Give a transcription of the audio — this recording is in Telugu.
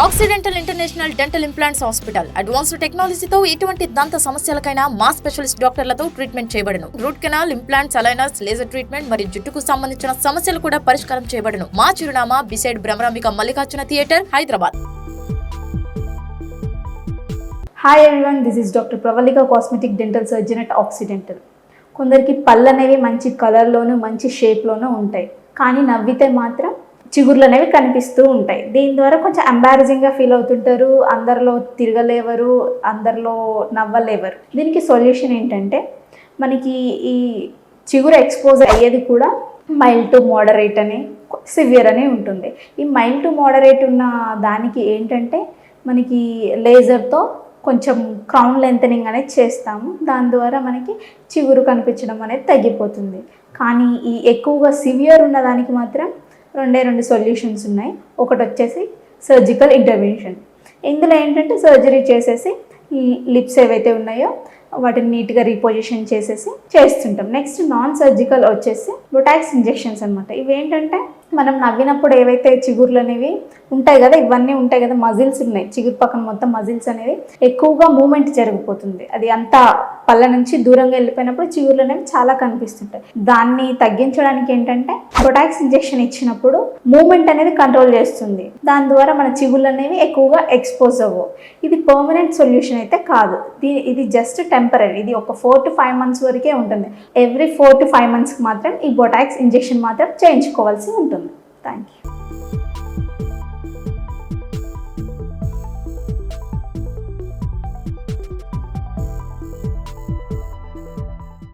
Accidental international dental implants hospital advanced టెక్నాలజీతో ఎటువంటి దంత సమస్యలకైనా మా స్పెషలిస్ట్ డాక్టర్లతో ట్రీట్మెంట్ చేయబడును. Root canal, implants, aligners, laser treatment మరియు జుట్టుకు సంబంధించిన సమస్యలు కూడా పరిష్కారం చేయబడును. మా చిరునామా beside Bhramarambika Mallikarjuna theatre, Hyderabad. Hi everyone, this is doctor Pravallika, cosmetic dental surgeon at occidental. కొందరికి పళ్ళు అనేవి మంచి కలర్లోనూ మంచి షేప్లోనూ ఉంటాయి, కానీ నవ్వితే మాత్రం చిగుర్లు అనేవి కనిపిస్తూ ఉంటాయి. దీని ద్వారా కొంచెం ఎంబారసింగ్గా ఫీల్ అవుతుంటారు, అందరిలో తిరగలేవరు, అందరిలో నవ్వలేవరు. దీనికి సొల్యూషన్ ఏంటంటే, మనకి ఈ చిగురు ఎక్స్పోజ్ అయ్యేది కూడా మైల్డ్ టు మోడరేట్ అని, సివియర్ అని ఉంటుంది. ఈ మైల్డ్ టు మోడరేట్ ఉన్న దానికి ఏంటంటే, మనకి లేజర్తో కొంచెం క్రౌన్ లెంతనింగ్ అనేది చేస్తాము. దాని ద్వారా మనకి చిగురు కనిపించడం అనేది తగ్గిపోతుంది. కానీ ఈ ఎక్కువగా సివియర్ ఉన్న దానికి మాత్రం రెండు సొల్యూషన్స్ ఉన్నాయి. ఒకటి వచ్చేసి సర్జికల్ ఇంటర్వెన్షన్. ఇందులో ఏంటంటే సర్జరీ చేసేసి లిప్స్ ఏవైతే ఉన్నాయో వాటిని నీట్గా రీపొజిషన్ చేసేసి చేస్తుంటాం. నెక్స్ట్ నాన్ సర్జికల్ వచ్చేసి బొటాక్స్ ఇంజెక్షన్స్ అనమాట. ఇవి ఏంటంటే మనం నవ్వినప్పుడు ఏవైతే చిగుర్లు అనేవి ఉంటాయి కదా, ఇవన్నీ ఉంటాయి కదా, మజిల్స్ ఉన్నాయి చిగురు పక్కన మొత్తం మజిల్స్ అనేవి ఎక్కువగా మూమెంట్ జరిగిపోతుంది. అది అంతా పళ్ళ నుంచి దూరంగా వెళ్ళిపోయినప్పుడు చిగుర్లు అనేవి చాలా కనిపిస్తుంటాయి. దాన్ని తగ్గించడానికి ఏంటంటే బొటాక్స్ ఇంజెక్షన్ ఇచ్చినప్పుడు మూమెంట్ అనేది కంట్రోల్ చేస్తుంది. దాని ద్వారా మన చిగుర్లు అనేవి ఎక్కువగా ఎక్స్పోజ్ అవ్వవు. ఇది పర్మనెంట్ సొల్యూషన్ అయితే కాదు, ఇది జస్ట్ టెంపరీ. ఇది ఒక 4 to 5 months వరకే ఉంటుంది. ఎవ్రీ 4 to 5 monthsకి మాత్రం ఈ బొటాక్స్ ఇంజెక్షన్ మాత్రం చేయించుకోవాల్సి ఉంటుంది. Thank you.